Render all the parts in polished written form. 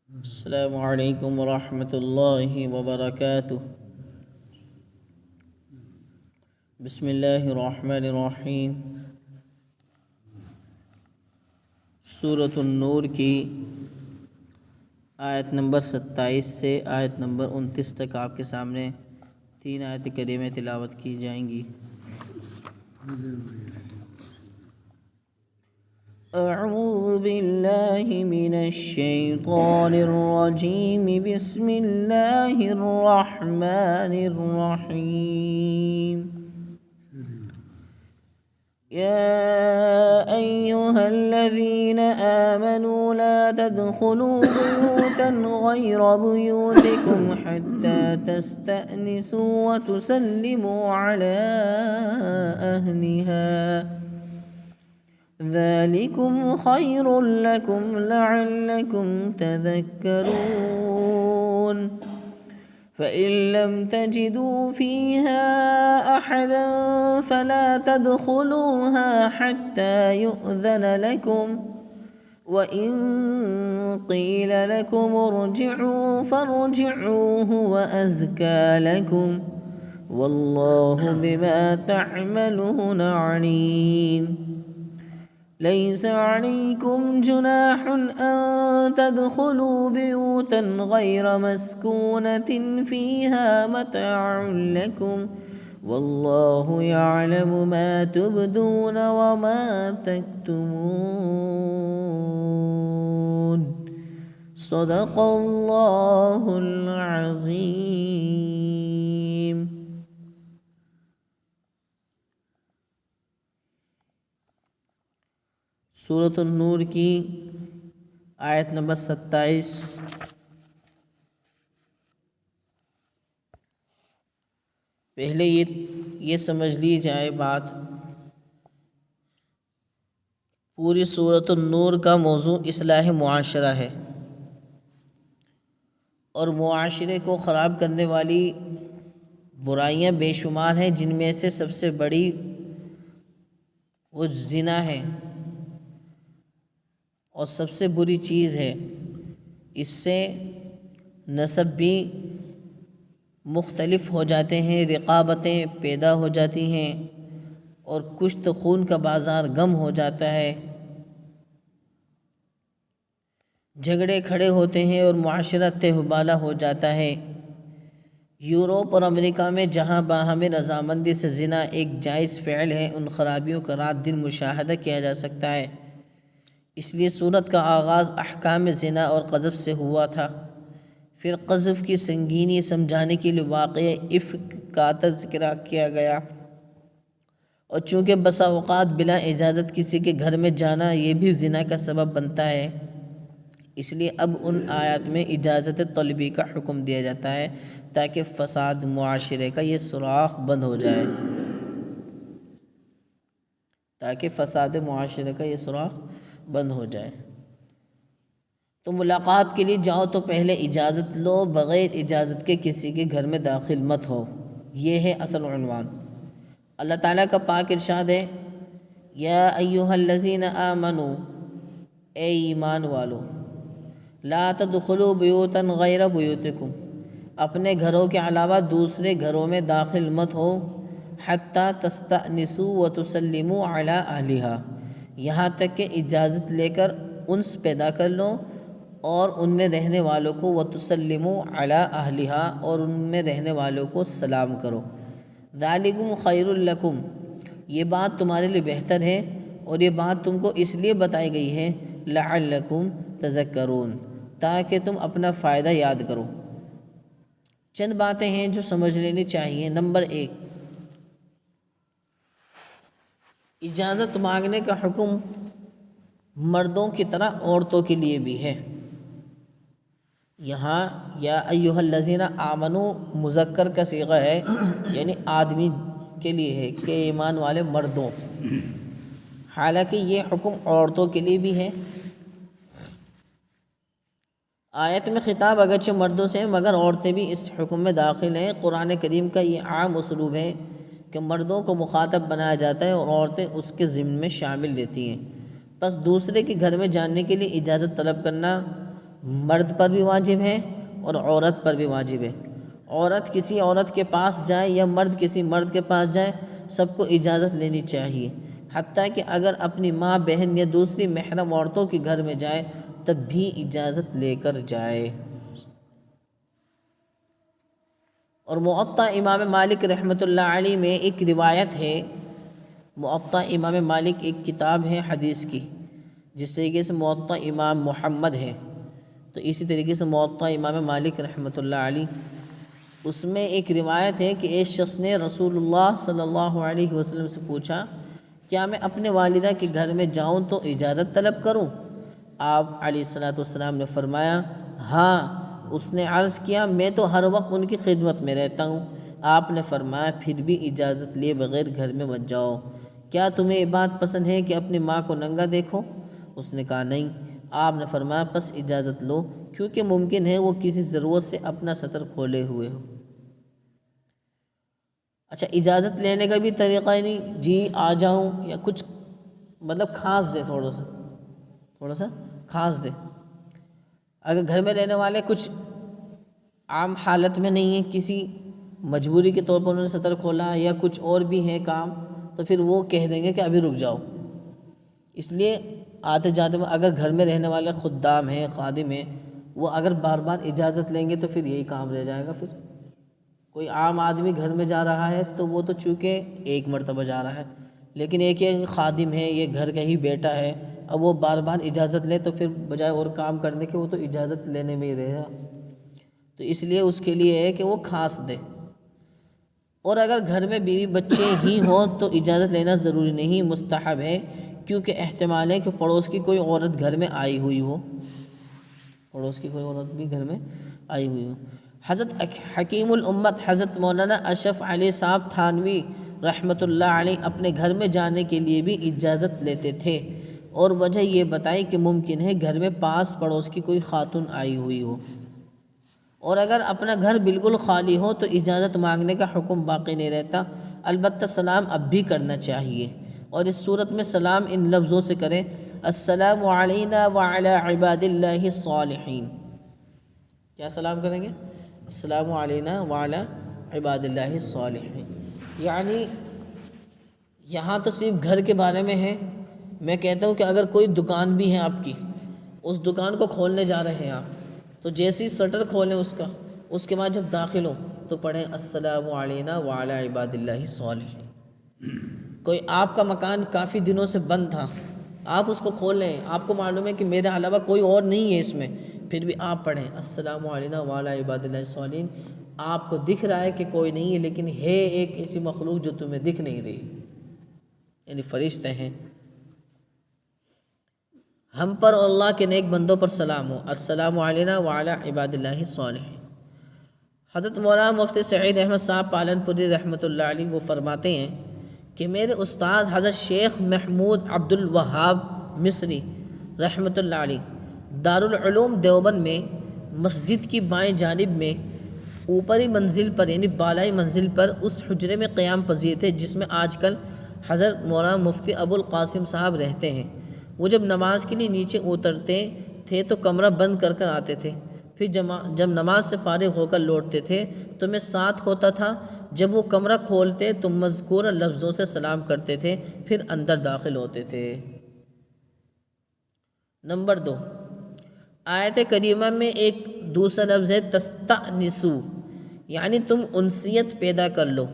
السلام علیکم ورحمۃ اللہ وبرکاتہ۔ بسم اللہ الرحمن الرحیم۔ سورۃ النور کی آیت نمبر 27 سے آیت نمبر 29 تک آپ کے سامنے 3 آیت کریمہ تلاوت کی جائیں گی۔ اعوذ باللہ من الشیطان الرجیم، بسم اللہ الرحمن الرحیم۔ یا ایہا الذین آمنوا لا تدخلوا بیوتا غیر بیوتکم حتی تستأنسوا وتسلموا علی اہلہا، ذلكم خير لكم لعلكم تذكرون۔ فإن لم تجدوا فيها أحدا فلا تدخلوها حتى يؤذن لكم، وإن قيل لكم ارجعوا فارجعوا هو أزكى لكم، والله بما تعملون عليم۔ ليس عليكم جناح أن تدخلوا بيوتا غير مسكونة فيها متاع لكم، والله يعلم ما تبدون وما تكتمون۔ صدق الله العظيم۔ سورۃ النور کی آیت نمبر 27۔ پہلے یہ سمجھ لی جائے بات، پوری سورۃ النور کا موضوع اصلاح معاشرہ ہے، اور معاشرے کو خراب کرنے والی برائیاں بے شمار ہیں، جن میں سے سب سے بڑی وہ زنا ہے، اور سب سے بری چیز ہے۔ اس سے نسب بھی مختلف ہو جاتے ہیں، رقابتیں پیدا ہو جاتی ہیں، اور کشت خون کا بازار گم ہو جاتا ہے، جھگڑے کھڑے ہوتے ہیں اور معاشرہ تہوبالہ ہو جاتا ہے۔ یورپ اور امریکہ میں جہاں باہمی رضامندی سے زنا ایک جائز فعل ہے، ان خرابیوں کا رات دن مشاہدہ کیا جا سکتا ہے۔ اس لیے سورت کا آغاز احکام زنا اور قذف سے ہوا تھا، پھر قذف کی سنگینی سمجھانے کے لیے واقعہ افک کا تذکرہ کیا گیا، اور چونکہ بسا اوقات بلا اجازت کسی کے گھر میں جانا یہ بھی زنا کا سبب بنتا ہے، اس لیے اب ان آیات میں اجازت طلبی کا حکم دیا جاتا ہے تاکہ فساد معاشرے کا یہ سوراخ بند ہو جائے، بند ہو جائے۔ تو ملاقات کے لیے جاؤ تو پہلے اجازت لو، بغیر اجازت کے کسی کے گھر میں داخل مت ہو، یہ ہے اصل عنوان۔ اللہ تعالیٰ کا پاک ارشاد ہے، یا ایہا الذین آمنوا، اے ایمان والو، لا تدخلوا بیوتا غیر بیوتکم، اپنے گھروں کے علاوہ دوسرے گھروں میں داخل مت ہو، حتی تستأنسوا وتسلموا علی اہلہا، یہاں تک کہ اجازت لے کر انس پیدا کر لو اور ان میں رہنے والوں کو، وتسلموا علی اہلہا، اور ان میں رہنے والوں کو سلام کرو۔ ذالکم خیر لکم، یہ بات تمہارے لیے بہتر ہے، اور یہ بات تم کو اس لیے بتائی گئی ہے، لعلکم تذکرون، تاکہ تم اپنا فائدہ یاد کرو۔ چند باتیں ہیں جو سمجھ لینی چاہیے۔ نمبر 1، اجازت مانگنے کا حکم مردوں کی طرح عورتوں کے لیے بھی ہے۔ یہاں یا ایہا الذین آمنوا مذکر کا صیغہ ہے، یعنی آدمی کے لیے ہے کہ ایمان والے مردوں، حالانکہ یہ حکم عورتوں کے لیے بھی ہے۔ آیت میں خطاب اگرچہ مردوں سے ہے، مگر عورتیں بھی اس حکم میں داخل ہیں۔ قرآن کریم کا یہ عام اسلوب ہے کہ مردوں کو مخاطب بنایا جاتا ہے اور عورتیں اس کے ضمن میں شامل لیتی ہیں۔ بس دوسرے کے گھر میں جانے کے لیے اجازت طلب کرنا مرد پر بھی واجب ہے اور عورت پر بھی واجب ہے۔ عورت کسی عورت کے پاس جائے یا مرد کسی مرد کے پاس جائے، سب کو اجازت لینی چاہیے، حتیٰ کہ اگر اپنی ماں، بہن یا دوسری محرم عورتوں کے گھر میں جائے تب بھی اجازت لے کر جائے۔ اور موطا امام مالک رحمۃ اللہ علیہ میں ایک روایت ہے، موطا امام مالک ایک کتاب ہے حدیث کی، جس طریقے سے موطا امام محمد ہے، تو اسی طریقے سے موطا امام مالک رحمۃ اللہ علیہ، اس میں ایک روایت ہے کہ ایک شخص نے رسول اللہ صلی اللہ علیہ وسلم سے پوچھا، کیا میں اپنے والدہ کے گھر میں جاؤں تو اجازت طلب کروں؟ آپ علیہ السلام نے فرمایا ہاں۔ اس نے عرض کیا میں تو ہر وقت ان کی خدمت میں رہتا ہوں۔ آپ نے فرمایا پھر بھی اجازت لیے بغیر گھر میں مت جاؤ۔ کیا تمہیں یہ بات پسند ہے کہ اپنی ماں کو ننگا دیکھو؟ اس نے کہا نہیں۔ آپ نے فرمایا پس اجازت لو، کیونکہ ممکن ہے وہ کسی ضرورت سے اپنا سطر کھولے ہوئے ہو۔ اچھا، اجازت لینے کا بھی طریقہ ہی نہیں جی آ جاؤں، یا کچھ مطلب خاص دے، تھوڑا سا خاص دے۔ اگر گھر میں رہنے والے کچھ عام حالت میں نہیں ہیں، کسی مجبوری کے طور پر انہوں نے سطر کھولا یا کچھ اور بھی ہے کام، تو پھر وہ کہہ دیں گے کہ ابھی رک جاؤ۔ اس لیے آتے جاتے میں اگر گھر میں رہنے والے خدام ہیں، خادم ہیں، وہ اگر بار بار اجازت لیں گے تو پھر یہی کام رہ جائے گا۔ پھر کوئی عام آدمی گھر میں جا رہا ہے تو وہ تو چونکہ ایک مرتبہ جا رہا ہے، لیکن ایک خادم ہے، یہ گھر کا ہی بیٹا ہے، اب وہ بار بار اجازت لے تو پھر بجائے اور کام کرنے کے وہ تو اجازت لینے میں ہی رہے گا۔ تو اس لیے اس کے لیے ہے کہ وہ خاص دے۔ اور اگر گھر میں بیوی بچے ہی ہوں تو اجازت لینا ضروری نہیں، مستحب ہے، کیونکہ احتمال ہے کہ پڑوس کی کوئی عورت گھر میں آئی ہوئی ہو، پڑوس کی کوئی عورت بھی گھر میں آئی ہوئی ہو۔ حضرت حکیم الامت حضرت مولانا اشرف علی صاحب تھانوی رحمۃ اللہ علیہ اپنے گھر میں جانے کے لیے بھی اجازت لیتے تھے، اور وجہ یہ بتائی کہ ممکن ہے گھر میں پاس پڑوس کی کوئی خاتون آئی ہوئی ہو، اور اگر اپنا گھر بالکل خالی ہو تو اجازت مانگنے کا حکم باقی نہیں رہتا، البتہ سلام اب بھی کرنا چاہیے، اور اس صورت میں سلام ان لفظوں سے کریں، السلام علینا وعلی عباد اللہ الصالحین۔ کیا سلام کریں گے؟ السلام علینا وعلی عباد اللہ الصالحین۔ یعنی یہاں تو صرف گھر کے بارے میں ہے، میں کہتا ہوں کہ اگر کوئی دکان بھی ہے آپ کی، اس دکان کو کھولنے جا رہے ہیں آپ، تو جیسے ہی شٹر کھولیں اس کے بعد جب داخل ہوں تو پڑھیں السلام علینا وعلی عباد اللہ الصالحین۔ کوئی آپ کا مکان کافی دنوں سے بند تھا، آپ اس کو کھول لیں، آپ کو معلوم ہے کہ میرے علاوہ کوئی اور نہیں ہے اس میں، پھر بھی آپ پڑھیں السلام علینا وعلی عباد اللہ الصالحین۔ آپ کو دکھ رہا ہے کہ کوئی نہیں ہے، لیکن ہے ایک ایسی مخلوق جو تمہیں دکھ نہیں رہی، یعنی فرشتے ہیں۔ ہم پر اور اللہ کے نیک بندوں پر سلام ہو، السلام علینا وعلی عباد اللہ الصالحین۔ حضرت مولانا مفتی سعید احمد صاحب پالنپوری رحمۃ اللہ علیہ وہ فرماتے ہیں کہ میرے استاد حضرت شیخ محمود عبد الوہاب مصری رحمۃ اللہ علیہ دارالعلوم دیوبند میں مسجد کی بائیں جانب میں اوپری منزل پر، یعنی بالائی منزل پر اس حجرے میں قیام پذیر تھے جس میں آج کل حضرت مولانا مفتی ابو القاسم صاحب رہتے ہیں۔ وہ جب نماز کے لیے نیچے اترتے تھے تو کمرہ بند کر کر آتے تھے، پھر جب نماز سے فارغ ہو کر لوٹتے تھے تو میں ساتھ ہوتا تھا، جب وہ کمرہ کھولتے تو مذکورہ لفظوں سے سلام کرتے تھے، پھر اندر داخل ہوتے تھے۔ نمبر 2، آیت کریمہ میں ایک دوسرا لفظ ہے تستأنسو، یعنی تم انسیت پیدا کر لو،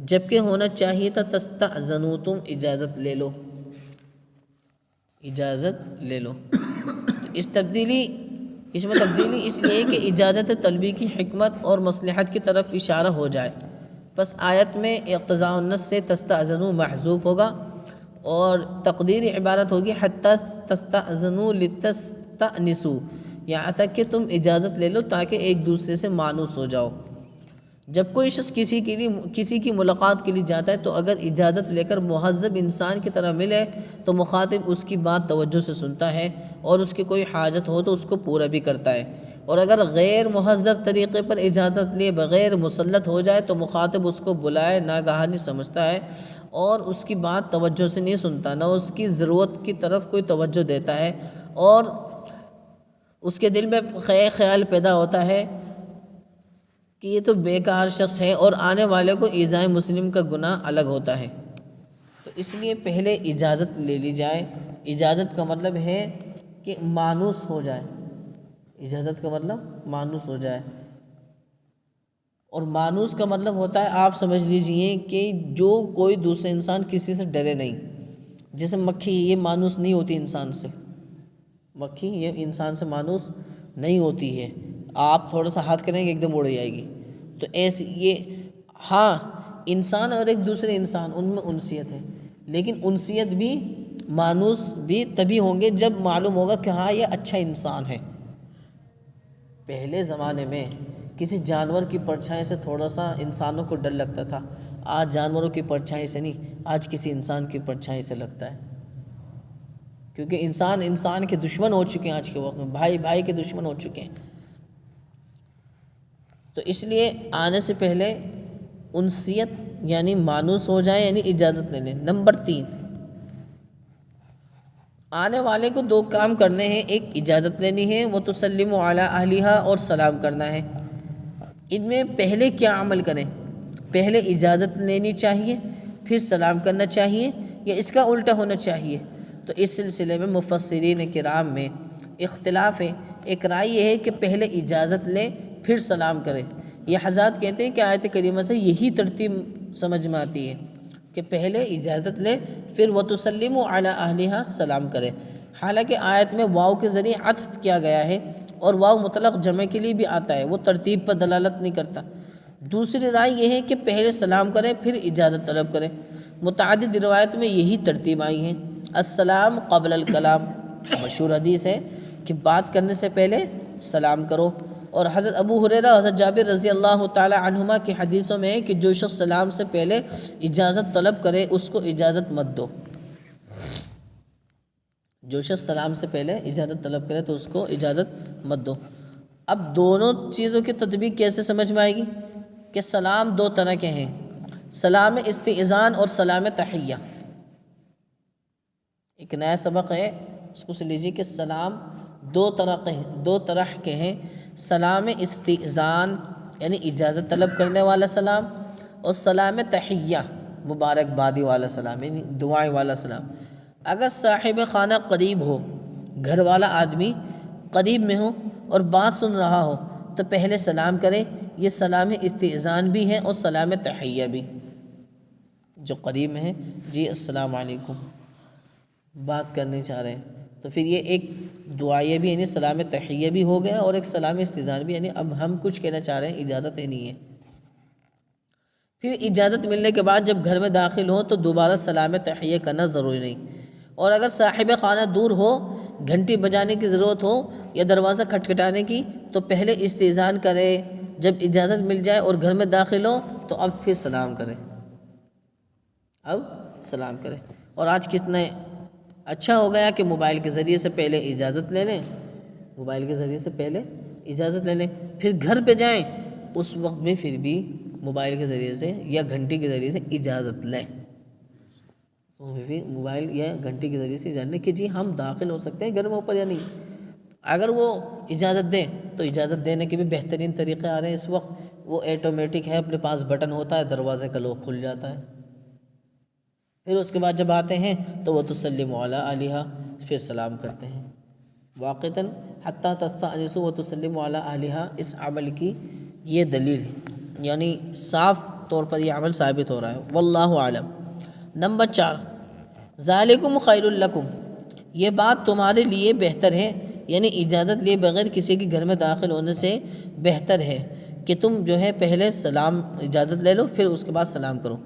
جبکہ ہونا چاہیے تھا تستأذنو، تم اجازت لے لو، اجازت لے لو۔ اس میں تبدیلی اس لیے کہ اجازت طلبی کی حکمت اور مصلحت کی طرف اشارہ ہو جائے، پس آیت میں اقتضاء النص سے تستأذنو محذوف ہوگا اور تقدیری عبارت ہوگی حتی تستأذنو لتستأنسو، یہاں تک کہ تم اجازت لے لو تاکہ ایک دوسرے سے مانوس ہو جاؤ۔ جب کوئی شخص کسی کی ملاقات کے لیے جاتا ہے تو اگر اجازت لے کر مہذب انسان کی طرح ملے تو مخاطب اس کی بات توجہ سے سنتا ہے اور اس کی کوئی حاجت ہو تو اس کو پورا بھی کرتا ہے، اور اگر غیر مہذب طریقے پر اجازت لیے بغیر مسلط ہو جائے تو مخاطب اس کو بلائے ناگہانی سمجھتا ہے اور اس کی بات توجہ سے نہیں سنتا، نہ اس کی ضرورت کی طرف کوئی توجہ دیتا ہے، اور اس کے دل میں خیال پیدا ہوتا ہے کہ یہ تو بیکار شخص ہے اور آنے والے کو ایذائے مسلم کا گناہ الگ ہوتا ہے، تو اس لیے پہلے اجازت لے لی جائے۔ اجازت کا مطلب ہے کہ مانوس ہو جائے، اجازت کا مطلب مانوس ہو جائے، اور مانوس کا مطلب ہوتا ہے، آپ سمجھ لیجئے کہ جو کوئی دوسرے انسان کسی سے ڈرے نہیں۔ جیسے مکھی، یہ مانوس نہیں ہوتی انسان سے، مکھی یہ انسان سے مانوس نہیں ہوتی ہے، آپ تھوڑا سا ہاتھ کریں گے ایک دم اڑ جائے گی، تو ایسے یہ ہاں انسان اور ایک دوسرے انسان ان میں انسیت ہے، لیکن انسیت بھی مانوس بھی تبھی ہوں گے جب معلوم ہوگا کہ ہاں یہ اچھا انسان ہے۔ پہلے زمانے میں کسی جانور کی پرچھائی سے تھوڑا سا انسانوں کو ڈر لگتا تھا، آج جانوروں کی پرچھائی سے نہیں، آج کسی انسان کی پرچھائی سے لگتا ہے، کیونکہ انسان انسان کے دشمن ہو چکے ہیں، آج کے وقت میں بھائی بھائی کے دشمن ہو چکے ہیں۔ تو اس لیے آنے سے پہلے انسیت یعنی مانوس ہو جائے، یعنی اجازت لے لیں۔ نمبر 3، آنے والے کو 2 کام کرنے ہیں، ایک اجازت لینی ہے، وہ تسلم علی اہلہا، اور سلام کرنا ہے۔ ان میں پہلے کیا عمل کریں؟ پہلے اجازت لینی چاہیے پھر سلام کرنا چاہیے، یا اس کا الٹا ہونا چاہیے؟ تو اس سلسلے میں مفسرین کرام میں اختلاف ہے۔ ایک رائے یہ ہے کہ پہلے اجازت لے پھر سلام کرے۔ یہ حضرات کہتے ہیں کہ آیت کریمہ سے یہی ترتیب سمجھ میں آتی ہے کہ پہلے اجازت لے پھر وَتُسَلِّمُ عَلَىٰ أَهْلِهَا سلام کرے۔ حالانکہ آیت میں واو کے ذریعے عطف کیا گیا ہے، اور واو مطلق جمع کے لیے بھی آتا ہے، وہ ترتیب پر دلالت نہیں کرتا۔ دوسری رائے یہ ہے کہ پہلے سلام کرے پھر اجازت طلب کرے۔ متعدد روایت میں یہی ترتیب آئی ہیں۔ السلام قبل الکلام، مشہور حدیث ہے کہ بات کرنے سے پہلے سلام کرو، اور حضرت ابو ہریرہ، حضرت جابر رضی اللہ تعالی عنہما کی حدیثوں میں ہے کہ جو شخص سلام سے پہلے اجازت طلب کرے اس کو اجازت مت دو۔ جو شخص سلام سے پہلے اجازت طلب کرے تو اس کو اجازت مت دو۔ اب دونوں چیزوں کی تطبیق کیسے سمجھ میں آئے گی؟ کہ سلام 2 طرح کے ہیں، سلام استئذان اور سلام تحیہ۔ ایک نیا سبق ہے، اس کو سن لیجیے کہ سلام 2 طرح کے ہیں، سلام استئذان یعنی اجازت طلب کرنے والا سلام، اور سلام تحیہ مبارکبادی والا سلام یعنی دعائیں والا سلام۔ اگر صاحب خانہ قریب ہو، گھر والا آدمی قریب میں ہو اور بات سن رہا ہو تو پہلے سلام کرے، یہ سلام استئذان بھی ہے اور سلام تحیہ بھی۔ جو قریب میں ہے، جی السلام علیکم، بات کرنے چاہ رہے ہیں، تو پھر یہ ایک دعائیہ بھی یعنی سلام تحیہ بھی ہو گیا، اور ایک سلام استئذان بھی، یعنی اب ہم کچھ کہنا چاہ رہے ہیں، اجازت نہیں ہے۔ پھر اجازت ملنے کے بعد جب گھر میں داخل ہو تو دوبارہ سلام تحیہ کرنا ضروری نہیں، اور اگر صاحب خانہ دور ہو، گھنٹی بجانے کی ضرورت ہو یا دروازہ کھٹکھٹانے کی، تو پہلے استئذان کرے، جب اجازت مل جائے اور گھر میں داخل ہو تو اب پھر سلام کرے، اب سلام کرے۔ اور آج کتنا اچھا ہو گیا کہ موبائل کے ذریعے سے پہلے اجازت لے لیں، موبائل کے ذریعے سے پہلے اجازت لے لیں، پھر گھر پہ جائیں، اس وقت میں پھر بھی موبائل کے ذریعے سے یا گھنٹی کے ذریعے سے اجازت لیں، موبائل یا گھنٹی کے ذریعے سے اجازت لیں کہ جی ہم داخل ہو سکتے ہیں گھر میں، اوپر یا نہیں۔ اگر وہ اجازت دیں تو اجازت دینے کے بھی بہترین طریقے آ رہے ہیں اس وقت، وہ آٹومیٹک ہے، اپنے پاس بٹن ہوتا ہے، دروازے کا لوک کھل جاتا ہے۔ پھر اس کے بعد جب آتے ہیں تو وہ تسلم علی اہلہا، پھر سلام کرتے ہیں۔ واقعتاً حتی تستأنسوا وتسلم علی اہلہا، اس عمل کی یہ دلیل ہے، یعنی صاف طور پر یہ عمل ثابت ہو رہا ہے، واللہ اعلم۔ نمبر 4، ذالکم خیر لکم، یہ بات تمہارے لیے بہتر ہے، یعنی اجازت لیے بغیر کسی کے گھر میں داخل ہونے سے بہتر ہے کہ تم جو ہے پہلے سلام اجازت لے لو پھر اس کے بعد سلام کرو۔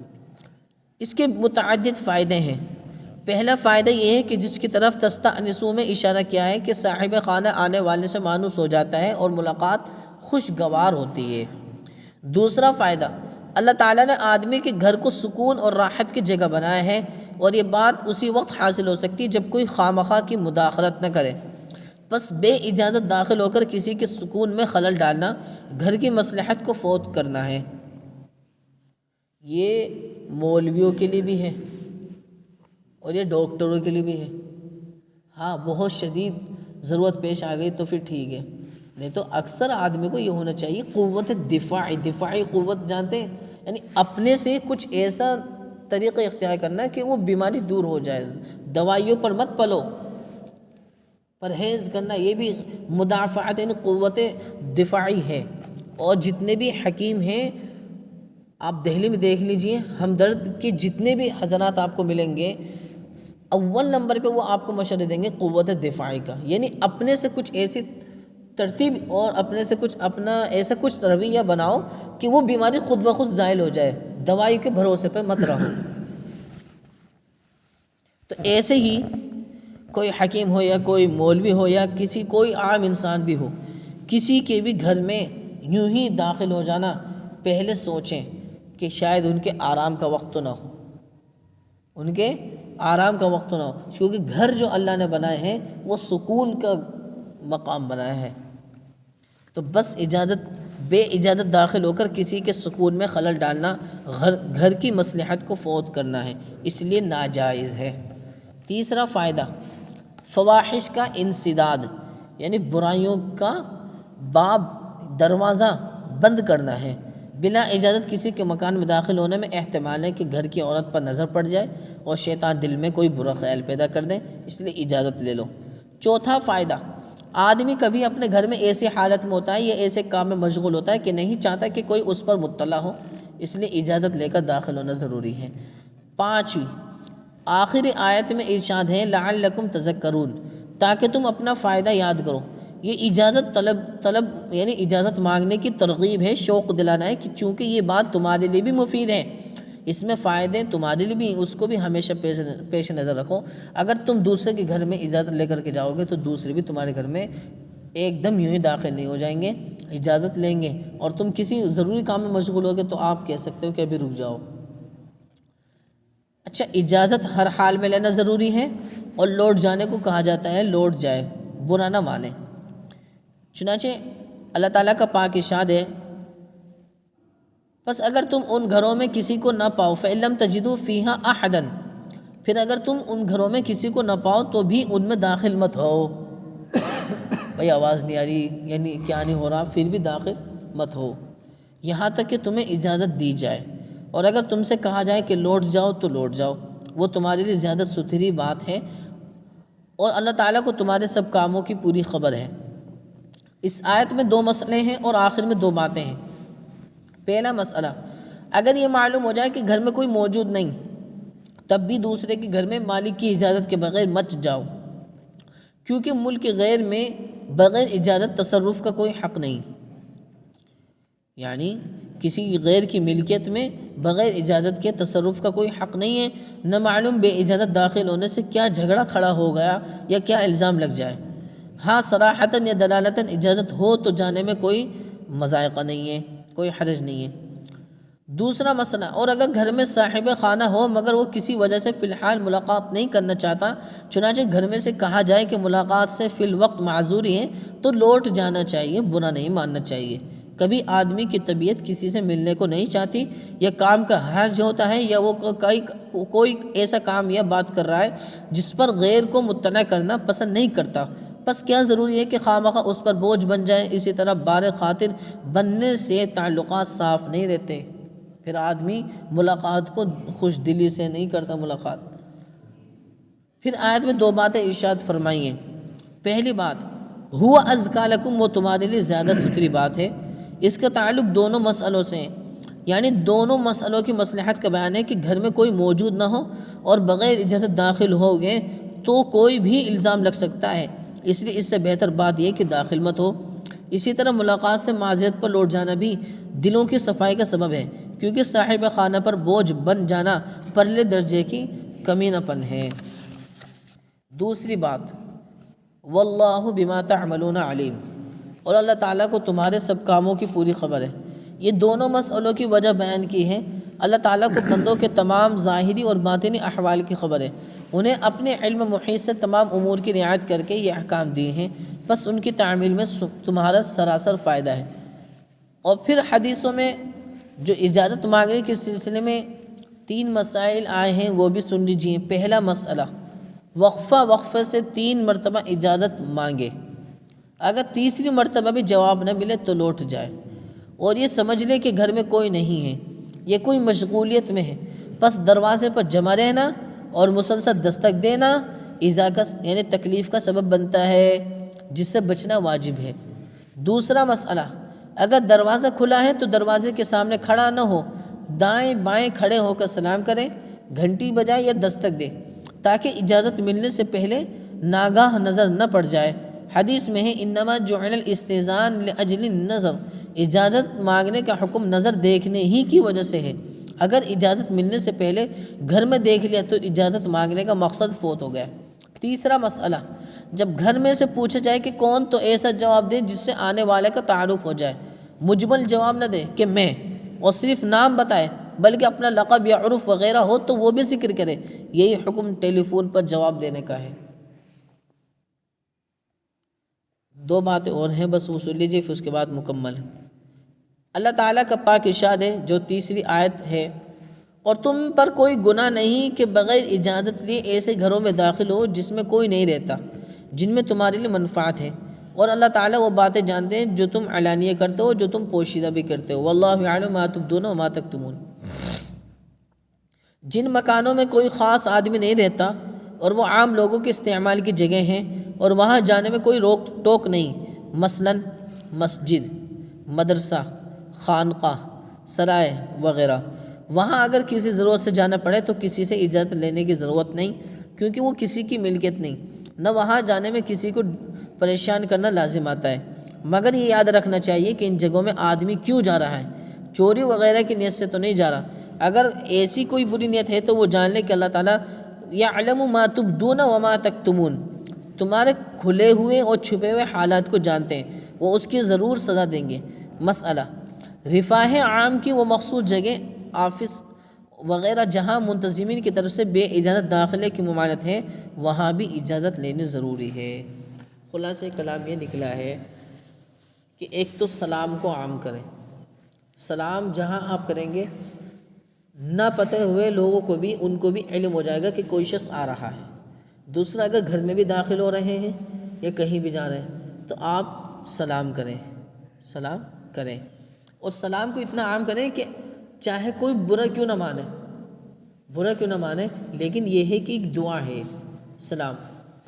اس کے متعدد فائدے ہیں۔ پہلا فائدہ یہ ہے کہ جس کی طرف تستأنسوا میں اشارہ کیا ہے کہ صاحب خانہ آنے والے سے مانوس ہو جاتا ہے اور ملاقات خوشگوار ہوتی ہے۔ دوسرا فائدہ، اللہ تعالیٰ نے آدمی کے گھر کو سکون اور راحت کی جگہ بنایا ہے، اور یہ بات اسی وقت حاصل ہو سکتی ہے جب کوئی خواہ کی مداخلت نہ کرے۔ بس بے اجازت داخل ہو کر کسی کے سکون میں خلل ڈالنا گھر کی مصلحت کو فوت کرنا ہے۔ یہ مولویوں کے لیے بھی ہے اور یہ ڈاکٹروں کے لیے بھی ہے۔ ہاں بہت شدید ضرورت پیش آ گئی تو پھر ٹھیک ہے، نہیں تو اکثر آدمی کو یہ ہونا چاہیے قوت دفاعی قوت جانتے ہیں، یعنی اپنے سے کچھ ایسا طریقہ اختیار کرنا کہ وہ بیماری دور ہو جائے. دوائیوں پر مت پلو، پرہیز کرنا یہ بھی مدافعت یعنی قوت دفاعی ہے. اور جتنے بھی حکیم ہیں آپ دہلی میں دیکھ لیجئے، ہمدرد کے جتنے بھی حضرات آپ کو ملیں گے، اول نمبر پہ وہ آپ کو مشورہ دیں گے قوت دفاعی کا، یعنی اپنے سے کچھ ایسی ترتیب اور اپنے سے کچھ اپنا ایسا کچھ رویہ بناؤ کہ وہ بیماری خود بخود زائل ہو جائے، دوائی کے بھروسے پہ مت رہو. تو ایسے ہی کوئی حکیم ہو یا کوئی مولوی ہو یا کوئی عام انسان بھی ہو، کسی کے بھی گھر میں یوں ہی داخل ہو جانا، پہلے سوچیں کہ شاید ان کے آرام کا وقت تو نہ ہو، ان کے آرام کا وقت تو نہ ہو، کیونکہ گھر جو اللہ نے بنائے ہیں وہ سکون کا مقام بنایا ہے. تو بس بے اجازت داخل ہو کر کسی کے سکون میں خلل ڈالنا گھر کی مصلحت کو فوت کرنا ہے، اس لیے ناجائز ہے. تیسرا فائدہ، فواحش کا انسداد، یعنی برائیوں کا باب دروازہ بند کرنا ہے. بلا اجازت کسی کے مکان میں داخل ہونے میں احتمال ہے کہ گھر کی عورت پر نظر پڑ جائے اور شیطان دل میں کوئی برا خیال پیدا کر دیں، اس لیے اجازت لے لو. چوتھا فائدہ، آدمی کبھی اپنے گھر میں ایسی حالت میں ہوتا ہے یا ایسے کام میں مشغول ہوتا ہے کہ نہیں چاہتا کہ کوئی اس پر مطلع ہو، اس لیے اجازت لے کر داخل ہونا ضروری ہے. پانچویں، آخری آیت میں ارشاد ہے لعلکم تذکرون، تاکہ تم اپنا فائدہ یاد کرو. یہ اجازت طلب یعنی اجازت مانگنے کی ترغیب ہے، شوق دلانا ہے کہ چونکہ یہ بات تمہارے لیے بھی مفید ہے، اس میں فائدے تمہارے لیے بھی، اس کو بھی ہمیشہ پیش نظر رکھو. اگر تم دوسرے کے گھر میں اجازت لے کر کے جاؤ گے تو دوسرے بھی تمہارے گھر میں ایک دم یوں ہی داخل نہیں ہو جائیں گے، اجازت لیں گے. اور تم کسی ضروری کام میں مشغول ہوگے تو آپ کہہ سکتے ہو کہ ابھی رک جاؤ. اچھا، اجازت ہر حال میں لینا ضروری ہے، اور لوٹ جانے کو کہا جاتا ہے لوٹ جائے، برا نہ مانے. چنانچہ اللہ تعالیٰ کا پاک ارشاد ہے بس اگر تم ان گھروں میں کسی کو نہ پاؤ فَإِن لَمْ تَجِدُوا فِيهَا أَحَدًا، پھر اگر تم ان گھروں میں کسی کو نہ پاؤ تو بھی ان میں داخل مت ہو. بھئی آواز نہیں آ رہی، یعنی کیا نہیں ہو رہا، پھر بھی داخل مت ہو یہاں تک کہ تمہیں اجازت دی جائے. اور اگر تم سے کہا جائے کہ لوٹ جاؤ تو لوٹ جاؤ، وہ تمہارے لیے زیادہ ستھری بات ہے، اور اللہ تعالیٰ کو تمہارے سب کاموں کی پوری خبر ہے. اس آیت میں دو مسئلے ہیں اور آخر میں دو باتیں ہیں. پہلا مسئلہ، اگر یہ معلوم ہو جائے کہ گھر میں کوئی موجود نہیں، تب بھی دوسرے کے گھر میں مالک کی اجازت کے بغیر مت جاؤ، کیونکہ ملک غیر میں بغیر اجازت تصرف کا کوئی حق نہیں. یعنی کسی غیر کی ملکیت میں بغیر اجازت کے تصرف کا کوئی حق نہیں ہے. نہ معلوم بے اجازت داخل ہونے سے کیا جھگڑا کھڑا ہو گیا یا کیا الزام لگ جائے. ہاں صراحتاً یا دلالتاً اجازت ہو تو جانے میں کوئی مضائقہ نہیں ہے، کوئی حرج نہیں ہے. دوسرا مسئلہ، اور اگر گھر میں صاحب خانہ ہو مگر وہ کسی وجہ سے فی الحال ملاقات نہیں کرنا چاہتا، چنانچہ گھر میں سے کہا جائے کہ ملاقات سے فی الوقت معذوری ہے، تو لوٹ جانا چاہیے، برا نہیں ماننا چاہیے. کبھی آدمی کی طبیعت کسی سے ملنے کو نہیں چاہتی، یا کام کا حرج ہوتا ہے، یا وہ کوئی ایسا کام یا بات کر رہا ہے جس پر غیر کو مطلع کرنا پسند نہیں کرتا، بس کیا ضروری ہے کہ خواہ اس پر بوجھ بن جائے. اسی طرح بار خاطر بننے سے تعلقات صاف نہیں رہتے، پھر آدمی ملاقات کو خوش دلی سے نہیں کرتا ملاقات. پھر آیت میں دو باتیں ارشاد فرمائی ہیں. پہلی بات، ہوا ازکا لکم، وہ تمہارے لیے زیادہ ستھری بات ہے. اس کا تعلق دونوں مسئلوں سے ہیں، یعنی دونوں مسئلوں کی مصلحت کا بیان ہے کہ گھر میں کوئی موجود نہ ہو اور بغیر اجازت داخل ہو گئے تو کوئی بھی الزام لگ سکتا ہے، اس لیے اس سے بہتر بات یہ کہ داخل مت ہو. اسی طرح ملاقات سے معذرت پر لوٹ جانا بھی دلوں کی صفائی کا سبب ہے، کیونکہ صاحب خانہ پر بوجھ بن جانا پرلے درجے کی کمینہ پن ہے. دوسری بات، واللہ بما تعملون علیم، اور اللہ تعالیٰ کو تمہارے سب کاموں کی پوری خبر ہے. یہ دونوں مسئلوں کی وجہ بیان کی ہے. اللہ تعالیٰ کو بندوں کے تمام ظاہری اور باطنی احوال کی خبر ہے، انہیں اپنے علم محیط سے تمام امور کی رعایت کر کے یہ احکام دیے ہیں، بس ان کی تعمیل میں تمہارا سراسر فائدہ ہے. اور پھر حدیثوں میں جو اجازت مانگنے کے سلسلے میں 3 مسائل آئے ہیں وہ بھی سن لیجیے. پہلا مسئلہ، وقفہ وقفے سے 3 مرتبہ اجازت مانگے، اگر تیسری مرتبہ بھی جواب نہ ملے تو لوٹ جائے، اور یہ سمجھ لے کہ گھر میں کوئی نہیں ہے، یہ کوئی مشغولیت میں ہے، بس دروازے پر جمع رہنا اور مسلسل دستک دینا ایذا کا یعنی تکلیف کا سبب بنتا ہے، جس سے بچنا واجب ہے۔ دوسرا مسئلہ، اگر دروازہ کھلا ہے تو دروازے کے سامنے کھڑا نہ ہو، دائیں بائیں کھڑے ہو کر سلام کرے، گھنٹی بجائے یا دستک دے تاکہ اجازت ملنے سے پہلے ناگاہ نظر نہ پڑ جائے۔ حدیث میں ہے انما جعل الاستئذان لاجل النظر، اجازت مانگنے کا حکم نظر دیکھنے ہی کی وجہ سے ہے، اگر اجازت ملنے سے پہلے گھر میں دیکھ لیا تو اجازت مانگنے کا مقصد فوت ہو گیا۔ تیسرا مسئلہ، جب گھر میں سے پوچھا جائے کہ کون، تو ایسا جواب دے جس سے آنے والے کا تعارف ہو جائے، مجمل جواب نہ دے کہ میں، اور صرف نام بتائے، بلکہ اپنا لقب یا عرف وغیرہ ہو تو وہ بھی ذکر کرے۔ یہی حکم ٹیلی فون پر جواب دینے کا ہے۔ 2 باتیں اور ہیں، بس وہ سن لیجیے پھر اس کے بعد مکمل ہے۔ اللہ تعالیٰ کا پاک ارشاد ہے جو تیسری آیت ہے، اور تم پر کوئی گناہ نہیں کہ بغیر اجازت لیے ایسے گھروں میں داخل ہو جس میں کوئی نہیں رہتا، جن میں تمہارے لیے منفعت ہے، اور اللہ تعالیٰ وہ باتیں جانتے ہیں جو تم علانیہ کرتے ہو، جو تم پوشیدہ بھی کرتے ہو۔ واللہ یعلم ما تبدون وما تکتمون۔ جن مکانوں میں کوئی خاص آدمی نہیں رہتا اور وہ عام لوگوں کے استعمال کی جگہ ہیں اور وہاں جانے میں کوئی روک ٹوک نہیں، مثلا مسجد، مدرسہ، خانقاہ، سرائے وغیرہ، وہاں اگر کسی ضرورت سے جانا پڑے تو کسی سے اجازت لینے کی ضرورت نہیں، کیونکہ وہ کسی کی ملکیت نہیں، نہ وہاں جانے میں کسی کو پریشان کرنا لازم آتا ہے۔ مگر یہ یاد رکھنا چاہیے کہ ان جگہوں میں آدمی کیوں جا رہا ہے، چوری وغیرہ کی نیت سے تو نہیں جا رہا۔ اگر ایسی کوئی بری نیت ہے تو وہ جان لے کہ اللہ تعالیٰ یعلم ما تبدون وما تکتمون، تمہارے کھلے ہوئے اور چھپے ہوئے حالات کو جانتے ہیں، وہ اس کی ضرور سزا دیں گے۔ مسئلہ، رفاہ عام کی وہ مخصوص جگہ، آفس وغیرہ جہاں منتظمین کی طرف سے بے اجازت داخلے کی ممانعت ہے، وہاں بھی اجازت لینی ضروری ہے۔ خلاصہ کلام یہ نکلا ہے کہ ایک تو سلام کو عام کریں، سلام جہاں آپ کریں گے نہ پتہ ہوئے لوگوں کو بھی، ان کو بھی علم ہو جائے گا کہ کوئی شخص آ رہا ہے۔ دوسرا، اگر گھر میں بھی داخل ہو رہے ہیں یا کہیں بھی جا رہے ہیں تو آپ سلام کریں، سلام کریں، اور سلام کو اتنا عام کریں کہ چاہے کوئی برا کیوں نہ مانے، برا کیوں نہ مانے، لیکن یہ ہے کہ ایک دعا ہے سلام،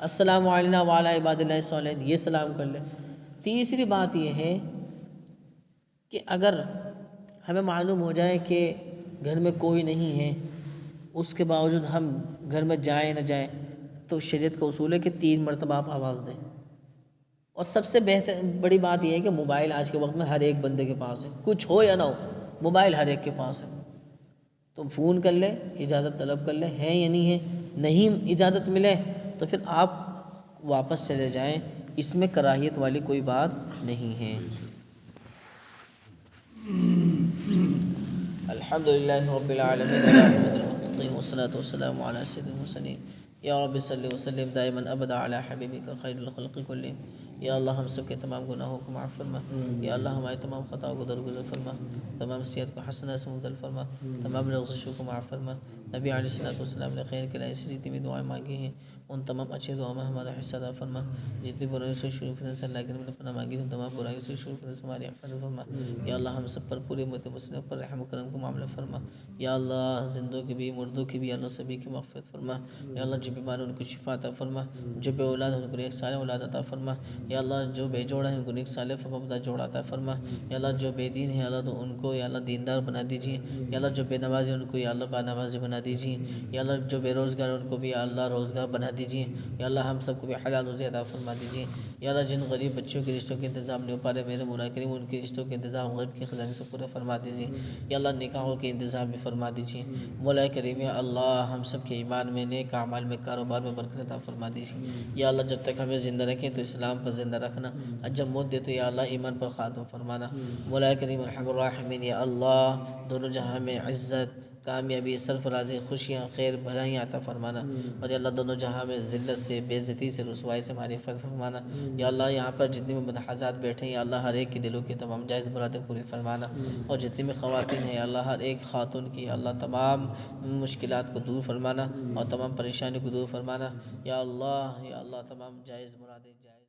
السلام علینا وعلی عباد اللہ الصالحین، یہ سلام کر لیں۔ تیسری بات یہ ہے کہ اگر ہمیں معلوم ہو جائے کہ گھر میں کوئی نہیں ہے، اس کے باوجود ہم گھر میں جائیں نہ جائیں، تو شریعت کا اصول ہے کہ 3 مرتبہ آپ آواز دیں۔ اور سب سے بڑی بات یہ ہے کہ موبائل آج کے وقت میں ہر ایک بندے کے پاس ہے، کچھ ہو یا نہ ہو، موبائل ہر ایک کے پاس ہے، تم فون کر لیں، اجازت طلب کر لیں، ہے یا نہیں ہے، نہیں اجازت ملے تو پھر آپ واپس چلے جائیں، اس میں کراہیت والی کوئی بات نہیں ہے۔ الحمدللہ رب العالمین والصلاة والسلام علی سید المرسلین، یا رب صلی وسلم دائما ابدا علی حبیبک خیر الخلق کلہم۔ یا اللہ ہم سب کے تمام گناہوں کو معاف فرما، یا اللہ ہمارے تمام خطاؤں کو درگزر فرما، تمام سیئات کو حسنہ سے مبدل فرما، تمام لغزشوں کو معاف فرما۔ نبی علیہ السلام نے خیر کے لیے ایسی جتنی بھی دعائیں مانگی ہیں ان تمام اچھے دعاؤں میں ہمارا حصہ عطا فرما، جتنی برائیوں سے شروع کرنے سے اللہ کے نبی نے پناہ مانگی ان تمام برائیوں سے شروع کرنے سے ہماری حفاظت فرما۔ یا اللہ ہم سب پر پوری امت مسلمہ پر رحم و کرم کو معاملہ فرما۔ یا اللہ زندوں کی بھی مردوں کی بھی یا اللہ سبھی کی مغفرت فرما۔ یا اللہ جو بیمار ہیں ان کو شفا عطا فرما، جو بے اولاد ہیں ان کو نیک صالح اولاد عطا فرما۔ یا اللہ جو بے جوڑا ہیں ان کو نیک صالح فبدا جوڑا عطا فرما۔ یا اللہ جو بے دین ہیں اللہ تو ان کو یا اللہ دیندار بنا دیجیے۔ یا اللہ جو بے نماز ہیں ان کو یا اللہ با نمازی بنا دیجیے۔ یا اللہ جو بے روزگار ہیں ان کو بھی یا اللہ روزگار بنا دیجیے۔ یا اللہ ہم سب کو بھی حلال روزی عطا فرما دیجیے۔ یا اللہ جن غریب بچوں کے رشتوں کے انتظام نہیں ہو پا رہے میرے مولا کریم ان کے رشتوں کے انتظام غیب کے خزانے سے پورا فرما دیجیے۔ یا اللہ نکاحوں کے انتظام بھی فرما دیجیے۔ مولا کریم یا اللہ ہم سب کے ایمان میں، نیک اعمال میں، کاروبار میں برکت عطا فرما دیجیے۔ یا اللہ جب تک ہمیں زندہ رکھیں تو اسلام پر زندہ رکھنا، جب موت دے تو یا اللہ ایمان پر خاتمہ فرمانا۔ مولا کریم ارحم الراحمین یا اللہ دونوں جہاں میں عزت کامیابی، سرفرازی، خوشیاں، خیر، بھلائیاں عطا فرمانا، اور یا اللہ دونوں جہاں میں ذلت سے، بے عزتی سے، رسوائی سے ہماری حفاظت فرمانا۔ یا اللہ یہاں پر جتنی بھی ملاحظات بیٹھے ہیں یا اللہ ہر ایک کی دلوں کی تمام جائز مرادیں پوری فرمانا، اور جتنی بھی خواتین ہیں یا اللہ ہر ایک خاتون کی یا اللہ تمام مشکلات کو دور فرمانا اور تمام پریشانی کو دور فرمانا۔ یا اللہ تمام جائز مرادیں جائز